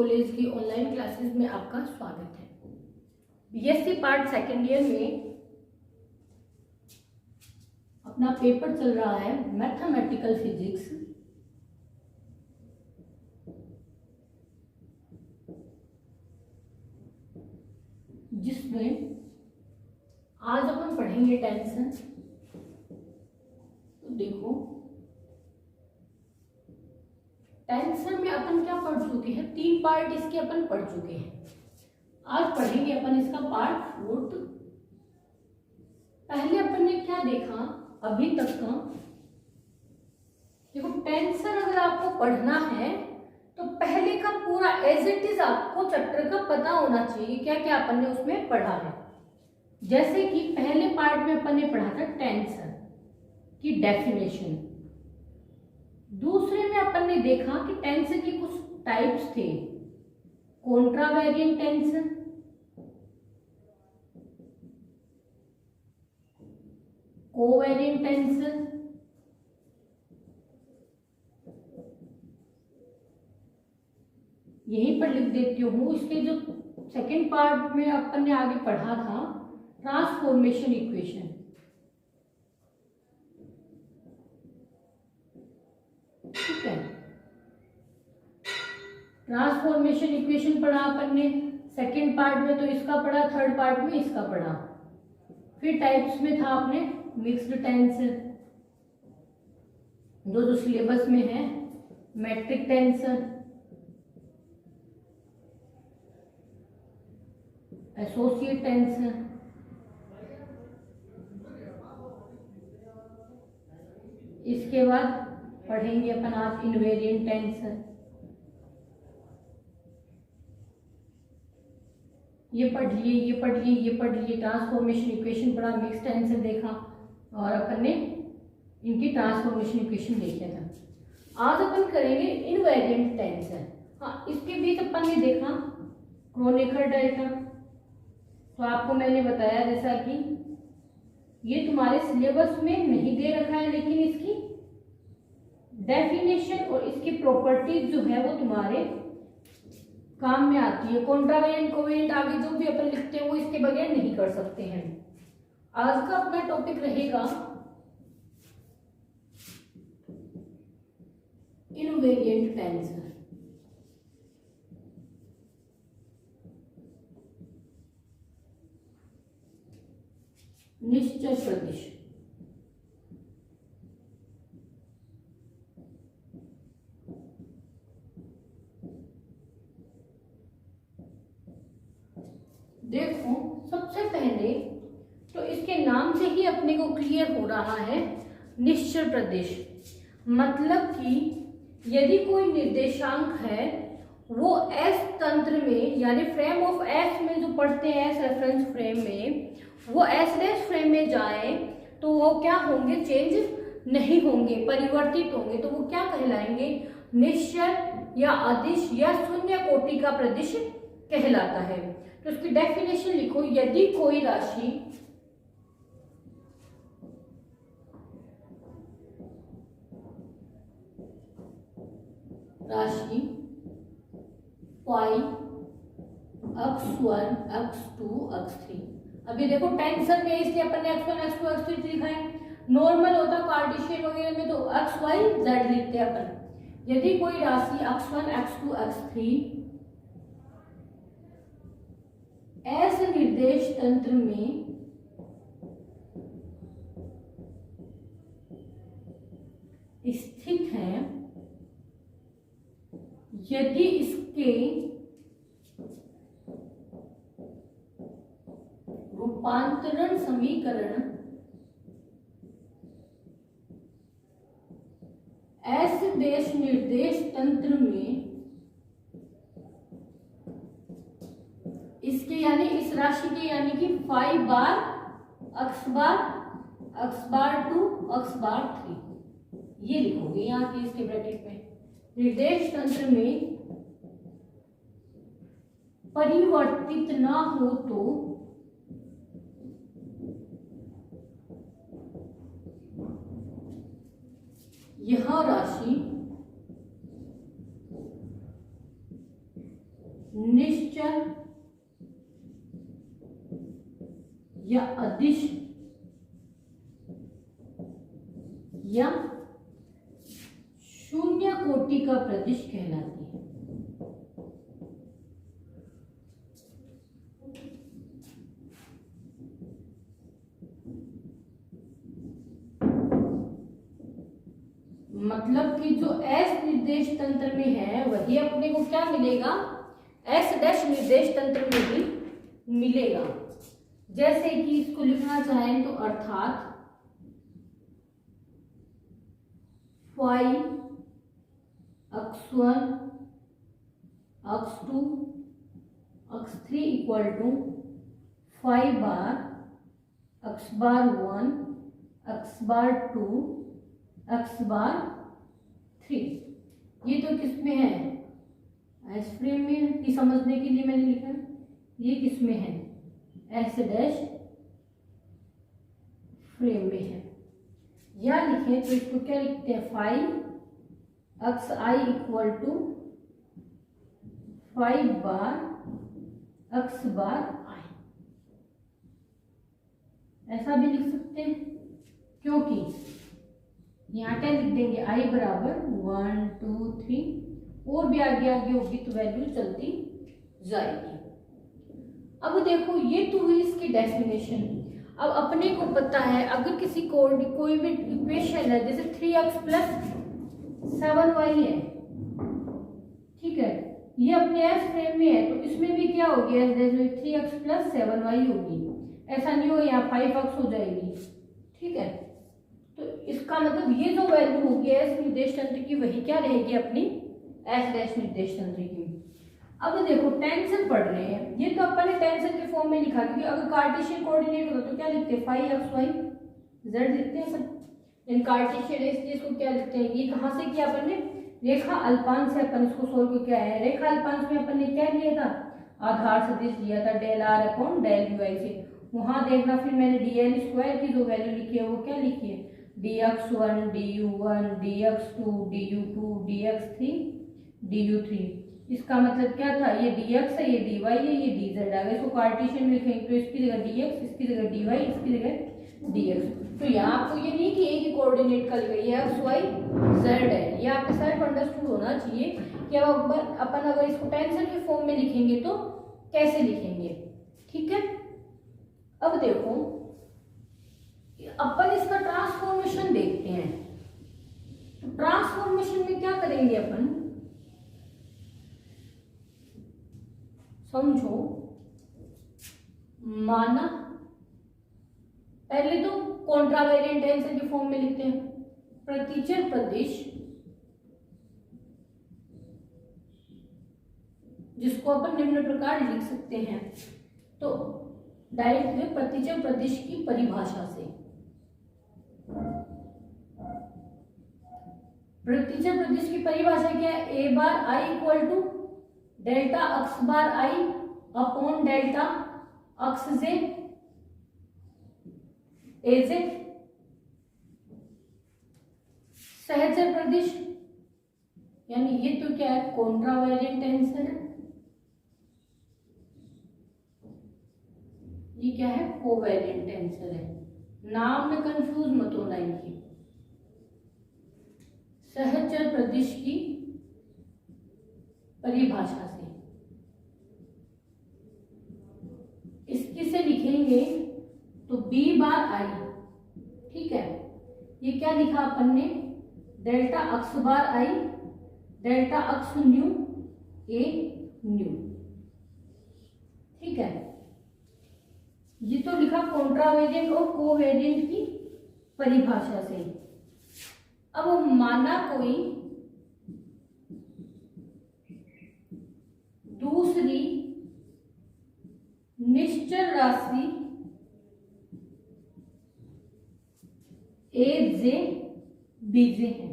College की online classes में आपका स्वागत है। बीएससी पार्ट सेकेंड ईयर में अपना पेपर चल रहा है मैथमेटिकल फिजिक्स। जिसमें आज अपन पढ़ेंगे टेंशन। तो देखो टेंशन में अपन क्या पढ़ चुके हैं, 3 पार्ट इसके अपन पढ़ चुके हैं। आज पढ़ेंगे अपन इसका पार्ट 4। पहले अपन ने क्या देखा अभी तक का, देखो टेंशन अगर आपको पढ़ना है तो पहले का पूरा एज इट इज आपको चैप्टर का पता होना चाहिए, क्या क्या अपन ने उसमें पढ़ा है। जैसे कि पहले पार्ट में अपन ने पढ़ा था टेंशन की डेफिनेशन। दूसरे में अपन ने देखा कि टेंशन के कुछ टाइप्स थे, कॉन्ट्रावेरिएंट टेंशन, कोवेरिएंट टेंशन, यहीं पर लिख देती हूँ। इसके जो सेकेंड पार्ट में अपन ने आगे पढ़ा था ट्रांसफॉर्मेशन इक्वेशन। ठीक है, ट्रांसफॉर्मेशन इक्वेशन पढ़ा अपन ने सेकेंड पार्ट में, तो इसका पढ़ा, थर्ड पार्ट में इसका पढ़ा। फिर टाइप्स में था आपने मिक्स्ड टेंशन, जो सिलेबस में है, मैट्रिक टेंशन, एसोसिएट टेंशन, इसके बाद पढ़ेंगे अपन आज इनवेरिएंट टेंशन। ये पढ़ लिए, ये पढ़ लिए, ये पढ़ लिए। ट्रांसफॉर्मेशन इक्वेशन पढ़ा, मिक्स टेंशन देखा और अपन ने इनकी ट्रांसफॉर्मेशन इक्वेशन देखा था। आज अपन करेंगे इनवेरिएंट टेंशन। हाँ, इसके बीच अपन ने देखा क्रोनेकर डायग्राम। तो आपको मैंने बताया जैसा कि ये तुम्हारे सिलेबस में नहीं दे रखा है, लेकिन इसकी डेफिनेशन और इसकी प्रॉपर्टीज जो है वो तुम्हारे काम में आती है। कॉन्ट्रावेरिएंट, कोवेरिएंट आगे जो भी अपन लिखते हैं वो इसके बगैर नहीं कर सकते हैं। आज का अपना टॉपिक रहेगा इनवेरिएंट टेंशन। निश्चय सदिश। देखो सबसे पहले तो इसके नाम से ही अपने को क्लियर हो रहा है निश्चल प्रदेश। मतलब कि यदि कोई निर्देशांक है वो एस तंत्र में, यानी फ्रेम ऑफ एस में जो पढ़ते हैं, एस रेफरेंस फ्रेम में, वो एस रेस फ्रेम में जाए तो वो क्या होंगे, चेंज नहीं होंगे, परिवर्तित होंगे। तो वो क्या कहलाएंगे, निश्चल या अदिश या शून्य कोटि का प्रदेश कहलाता है। तो उसकी डेफिनेशन लिखो, यदि कोई राशि पाई x1 x2 x3। अभी देखो टेंशन में इसलिए अपन ने x1 x2 x3 लिखा है। नॉर्मल होता कार्टेशियन वगैरह में तो x y z लिखते हैं अपन। यदि कोई राशि x1 x2 x3 ऐसे निर्देश तंत्र में स्थित है, यदि इसके रूपांतरण समीकरण ऐसे देश निर्देश तंत्र में इसके यानी इस राशि के यानी कि phi bar x bar 2 x bar 3, ये लिखोगे यहाँ के इसके ब्रैकेट में। निर्देश तंत्र में परिवर्तित ना हो तो यह राशि निश्चल या अदिश या शून्य कोटि का प्रदिश कहलाती है। मतलब कि जो एस निर्देश तंत्र में है वही अपने को क्या मिलेगा, एस डैश निर्देश तंत्र में भी मिलेगा। जैसे कि इसको लिखना चाहें तो अर्थात phi x1 x2 x3 equal to phi bar x bar 1 x bar 2 x bar 3। ये तो किस में है, एस फ्रेम में कि समझने के लिए मैंने लिखा है। ये किस में है, एस डैश फ्रेम में है। या लिखें तो इसको क्या लिखते हैं, five X I equal to 5 bar X bar I, ऐसा भी लिख सकते हैं। क्योंकि यहाँ क्या लिख देंगे, आई बराबर 1 2 3 और भी आगे आगे होगी तो वैल्यू चलती जाएगी। अब देखो ये तो हुई इसकी डेफिनेशन। अब अपने को पता है अगर किसी कोई भी इक्वेशन है जैसे 3x + 7y है, ठीक है, ये अपने एस फ्रेम में है तो इसमें भी क्या होगी, जैसे 3x + 7y होगी। ऐसा नहीं हो यहाँ 5x हो जाएगी, ठीक है। तो इसका मतलब ये जो वैल्यू होगी एस निर्देश तंत्र की वही क्या रहेगी, अपनी एस डैश निर्देश तंत्र की। अब देखो टेंशन पढ़ रहे हैं, ये तो अपन ने टेंशन के फॉर्म में लिखा, क्योंकि अगर कार्टेशियन कोऑर्डिनेट होता तो क्या लिखते हैं, 5xy z लिखते हैं सब। इन कार्टेशियन इस चीज को क्या लिखते हैं, ये कहाँ से किया अपन ने, रेखा अल्पांश से अपन इसको सोल्व को क्या है, रेखा अल्पांश में अपन ने क्या लिया था, आधार सदिश लिया था del r upon del ui से। वहां देखना फिर मैंने dl² की जो वैल्यू लिखी है वो क्या लिखी है, dx1 du1 dx2 du2 dx3 du3। इसका मतलब क्या था, ये dx है, ये dy है, ये dz आ गया। इसको कार्टेशियन में लिखेंगे तो इसकी जगह dx, इसकी जगह dy, इसकी जगह dx। तो यहाँ आपको ये नहीं कि एक ही कोऑर्डिनेट का लिखा, ये x y z है। ये आपके साथ अंडरस्टूड होना चाहिए कि अब अपन अगर इसको टेंशन के फॉर्म में लिखेंगे तो कैसे लिखेंगे, ठीक है। अब देखो अपन इसका ट्रांसफॉर्मेशन देखते हैं। तो ट्रांसफॉर्मेशन में क्या करेंगे अपन, समझो, माना पहले तो कॉन्ट्रावेरिएंट टेंशन के फॉर्म में लिखते हैं, प्रतिचर प्रदिश, जिसको अपन निम्न प्रकार लिख सकते हैं। तो डायरेक्ट प्रतिचर प्रदिश की परिभाषा से, प्रतिचर प्रदिश की परिभाषा क्या है, A bar I equal to delta x bar I upon delta x J A J. सहचर प्रदिश यानी ये तो क्या है, कॉन्ट्रावेरिएंट टेंशन है, ये क्या है, कोवेरिएंट टेंशन है। नाम में कंफ्यूज मत होना इनकी। सहचर प्रदिश की परिभाषा से इसकी से लिखेंगे तो b बार आई, ठीक है, ये क्या लिखा अपन ने, delta x bar I delta x new a new, ठीक है। ये तो लिखा कॉन्ट्रावेरिएंट और कोवेरिएंट की परिभाषा से। अब माना कोई दूसरी निश्चल राशि ए जे बी जे है।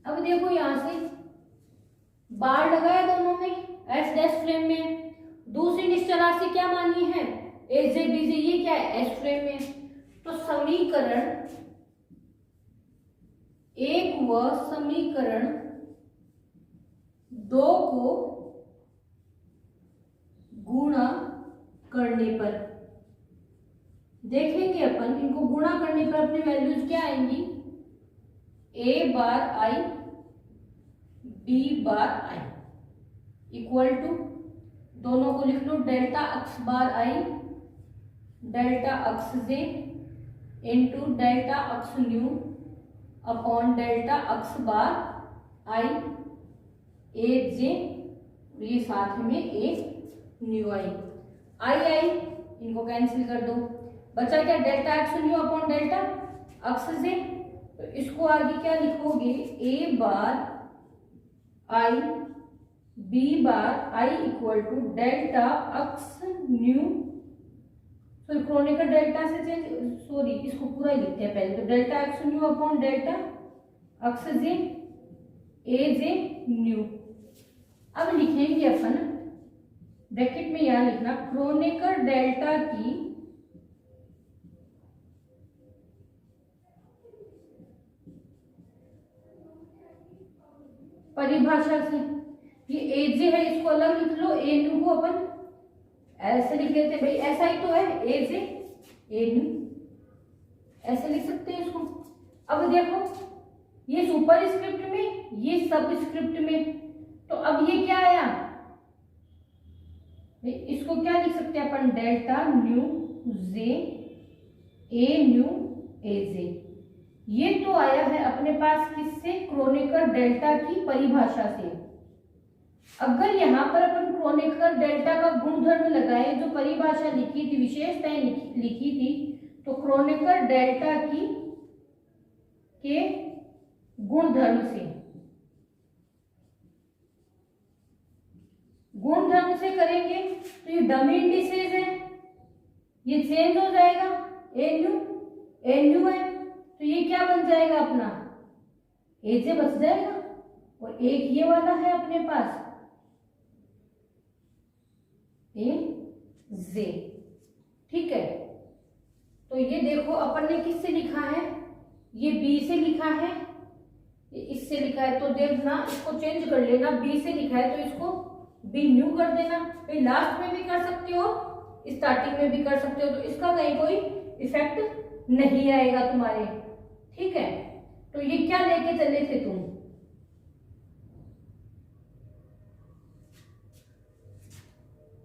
अब देखो यहां से बार लगाया दोनों में, एस डैश फ्रेम में। दूसरी निश्चल राशि क्या मानी है, ए जे बी जे, ये क्या है, एस फ्रेम में। तो समीकरण 1 व समीकरण 2 को करने पर देखेंगे अपन, इनको गुणा करने पर अपनी वैल्यूज क्या आएंगी, a bar i b bar i equal to, दोनों को लिख लो, delta x bar i delta x j into delta x nu upon delta x bar i a j, ये साथ में एक न्यू आई आई इनको कैंसिल कर दो, बचा क्या, delta X nu upon delta x J. तो इसको आगे क्या लिखोगे, A bar I B bar I equal to delta x nu, sorry Kronecker delta से चेंज, सॉरी इसको पूरा ही लिखते हैं पहले, तो delta X nu upon delta x J A J nu. अब लिखेंगे अपन ब्रैकेट में यहां लिखना, क्रोनिकल डेल्टा की परिभाषा से, ये ए जे है इसको अलग लिख लो, ए न्यू को अपन ऐसे लिख लेते हैं भाई, ऐसा ही तो है, ए जे ए न्यू ऐसे लिख सकते हैं इसको। अब देखो ये सुपर स्क्रिप्ट में, ये सब स्क्रिप्ट में, तो अब ये क्या आया, इसको क्या लिख सकते हैं अपन, delta nu J A nu A J. ये तो आया है अपने पास किससे, क्रोनिकल डेल्टा की परिभाषा से। अगर यहाँ पर अपन क्रोनिकल डेल्टा का गुणधर्म लगाए, जो परिभाषा लिखी थी, विशेषताएं लिखी थी, तो क्रोनिकल डेल्टा की के गुणधर्म से, गुणधर्म से करेंगे तो ये डमी इंडिसेज है, ये चेंज हो जाएगा, ए न्यू है, तो ये क्या बन जाएगा अपना, ए जे बच जाएगा, और एक ये वाला है अपने पास ए जे। ठीक है, तो ये देखो अपन ने किससे लिखा है, ये बी से लिखा है, ये इससे लिखा है, तो देखना इसको चेंज कर लेना, बी से लिखा है तो इसको बी न्यू कर देना, फिर लास्ट में भी कर सकते हो, स्टार्टिंग में भी कर सकते हो, तो इसका कहीं कोई इफेक्ट नहीं आएगा तुम्हारे। ठीक है, तो ये क्या लेके चले थे तुम,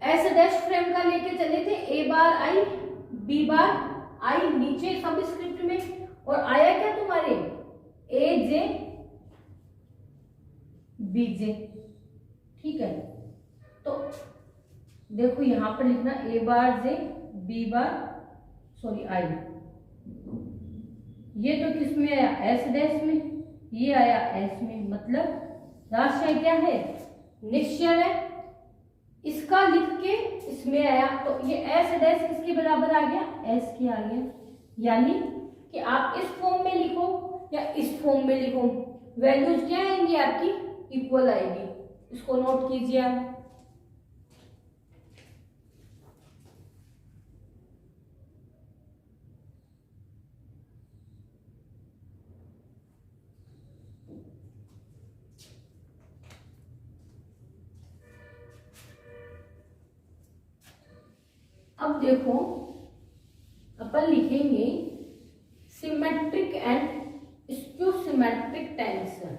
एस डैश फ्रेम का लेके चले थे, ए बार आई बी बार आई नीचे सब स्क्रिप्ट में, और आया क्या तुम्हारे, ए जे बी जे। ठीक है, तो देखो यहां पर लिखना, ए बार जे बी बार, सॉरी आई, ये तो किस में आया, एस डैश में, ये आया एस में, मतलब राशि क्या है, निश्चय है, इसका लिख के इसमें आया, तो ये एस डैश किसके बराबर आ गया, एस के आ गया। यानी कि आप इस फॉर्म में लिखो या इस फॉर्म में लिखो, वैल्यूज क्या आएंगी आपकी, इक्वल आएगी, इसको नोट कीजिए आप। अब देखो अपन लिखेंगे symmetric and skew symmetric tensor,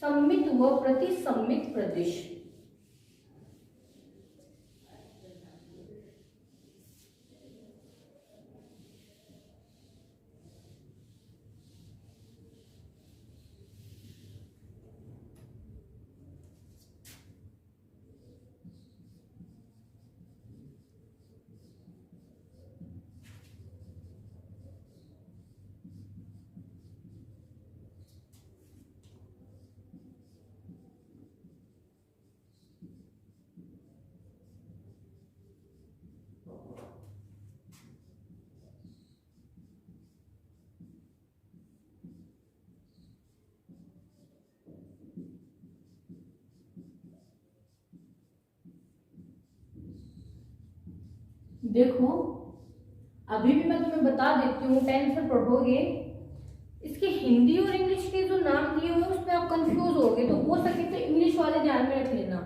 सममित व प्रतिसम्मित प्रदेश। देखो अभी भी मैं तुम्हें बता देती हूँ, टेंसर पढ़ोगे इसके हिंदी और इंग्लिश के जो नाम दिए हुए उसमें आप कंफ्यूज होगे, तो हो सके तो इंग्लिश वाले ध्यान में रख लेना,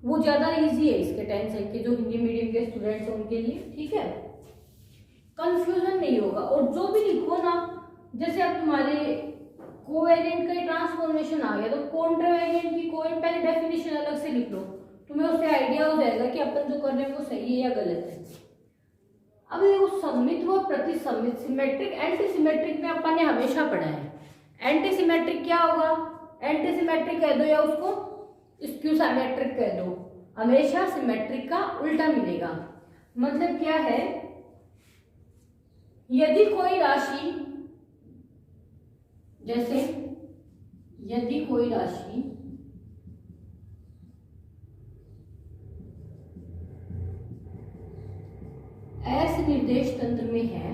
वो ज्यादा इजी है इसके टेंसर के, जो हिंदी मीडियम के स्टूडेंट्स उनके लिए, ठीक है, कंफ्यूजन नहीं होगा। और जो भी लिखो ना, जैसे अब तुम्हारे कोवेरिएंट का ट्रांसफॉर्मेशन आ गया, तो कॉन्ट्रावेरिएंट की कोई पहले डेफिनेशन अलग से लिख लो, तुम्हें उससे आइडिया हो जाएगा कि अपन जो कर रहे हैं वो सही है या गलत है। अब देखो सममित व प्रतिसम्मित, सिमेट्रिक एंटी सिमेट्रिक में अपन ने हमेशा पढ़ा है। एंटी सिमेट्रिक क्या होगा, एंटी सिमेट्रिक कह दो या उसको स्क्यू सिमेट्रिक कह दो, हमेशा सिमेट्रिक का उल्टा मिलेगा। मतलब क्या है, यदि कोई राशि, जैसे यदि कोई राशि एस निर्देश तंत्र में है,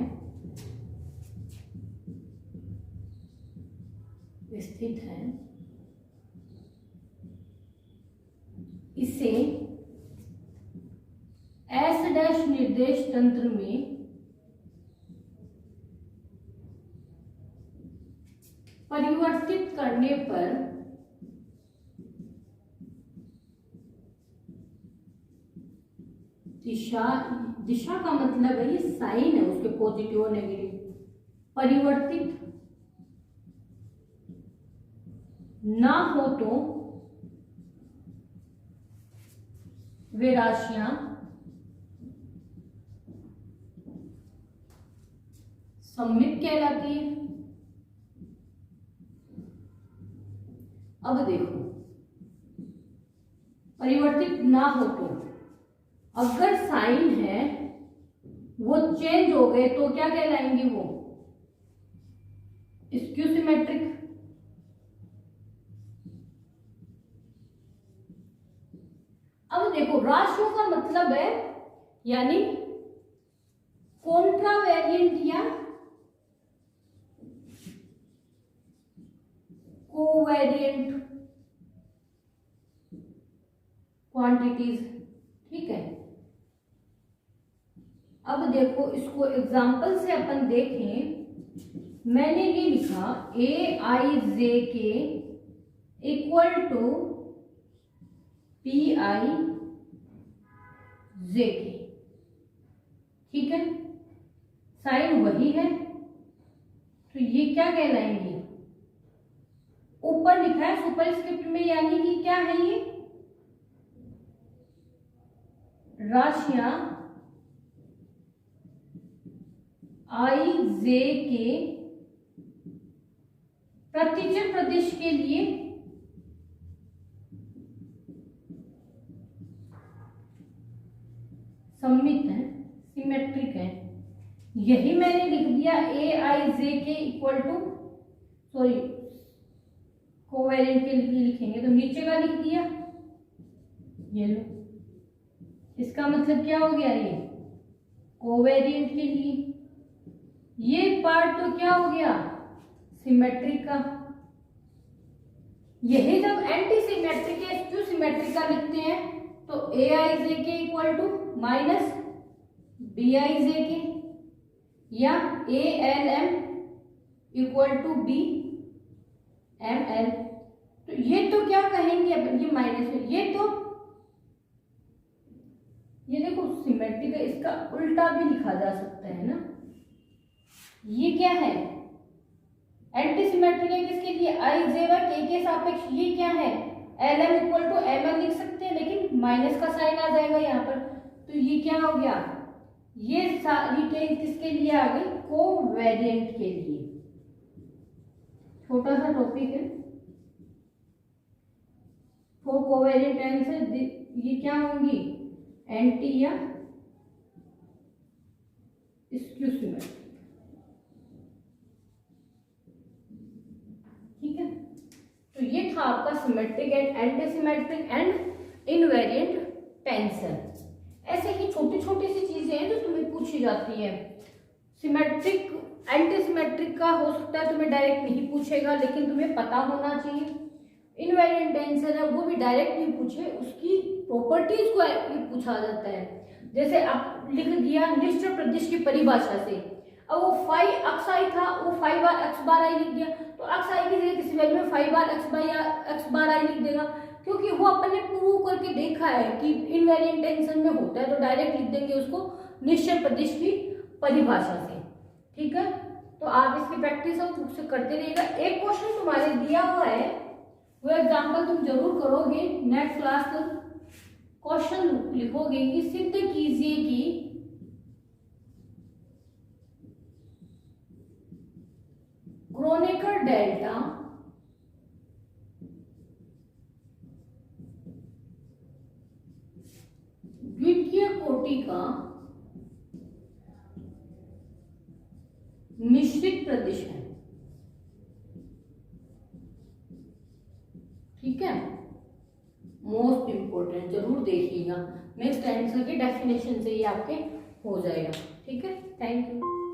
स्थित है, इसे एस डैश निर्देश तंत्र में परिवर्तित करने पर दिशा, दिशा का मतलब है ये साइन है उसके, पॉजिटिव और नेगेटिव, परिवर्तित ना हो तो वे राशियां सममित कहलाती है। अब देखो, परिवर्तित ना हो तो, अगर साइन है वो चेंज हो गए तो क्या कहलाएंगे, वो स्क्यू सिमेट्रिक। अब देखो राशियों का मतलब है यानी कॉन्ट्रावेरिएंट या कोवेरिएंट क्वांटिटीज, ठीक है। अब देखो इसको एग्जांपल से अपन देखें, मैंने ये लिखा ए I J K equal to P I J के, ठीक है, साइन वही है, तो ये क्या कहलाएंगे, ऊपर लिखा है सुपरस्क्रिप्ट में, यानी कि क्या है ये राशियां आई जे के प्रतिचर प्रदेश के लिए सममित है, सिमेट्रिक है। यही मैंने लिख दिया ए I J K equal to, sorry covariant के लिए लिखेंगे तो नीचे का लिख दिया, ये लो, इसका मतलब क्या हो गया, ये कोवेरिएंट के लिए, ये पार्ट तो क्या हो गया सिमेट्रिक का। यही जब एंटी सिमेट्रिक या स्क्यू सिमेट्रिक का लिखते हैं तो A I J K equal to minus B I J K, या A L M equal to B M L. तो ये तो क्या कहेंगे अपन, ये माइनस है, ये तो ये देखो सिमेट्रिक है, इसका उल्टा भी लिखा जा सकता है ना। ये क्या है, एंटी सिमेट्रिक है किसके लिए, आई जे व के सापेक्ष। ये क्या है, L M equal to M L लिख सकते हैं, लेकिन माइनस का साइन आ जाएगा यहाँ पर, तो ये क्या हो गया, ये सारी टेन किसके लिए आ गई, कोवेरिएंट के लिए। छोटा सा टॉपिक है, फॉर कोवेरिएंट आंसर ये क्या होंगी, एंटी या स्क्यू सिमेट्रिक, ठीक है। तो ये था आपका symmetric and anti symmetric and invariant tensor. ऐसे ही छोटी छोटी सी चीजें हैं जो तुम्हें पूछी जाती है। सिमेट्रिक एंटी सिमेट्रिक का हो सकता है तुम्हें डायरेक्ट नहीं पूछेगा, लेकिन तुम्हें पता होना चाहिए। इनवेरिएंट टेंसर है वो भी डायरेक्ट नहीं पूछे, उसकी प्रॉपर्टीज को पूछा जाता है। जैसे आप लिख दिया निश्चल प्रदिश की परिभाषा से, अब वो फाइव अक्स आई था, वो 5 बार एक्स बार आई लिख दिया, तो अक्स आई की जगह किसी वैल्यू में 5 बार एक्स बार या एक्स बार आई लिख देगा, क्योंकि वो अपन ने प्रूव करके देखा है कि इनवेरिएंट टेंशन में होता है, तो डायरेक्ट लिख देंगे उसको निश्चल प्रदेश की परिभाषा से। ठीक है, तो आप इसकी प्रैक्टिस और बुक से करते रहिएगा। एक क्वेश्चन तुम्हारे दिया हुआ है, वो एग्जाम्पल तुम जरूर करोगे, नेक्स्ट क्लास तक क्वेश्चन लिखोगे कि सिद्ध कीजिए कि क्रोनेकर डेल्टा द्वितीय कोटि का मिश्रित प्रदेश है। ठीक है, मोस्ट इंपोर्टेंट जरूर देखिएगा, नेक्स्ट आंसर के डेफिनेशन से ही आपके हो जाएगा। ठीक है, थैंक यू।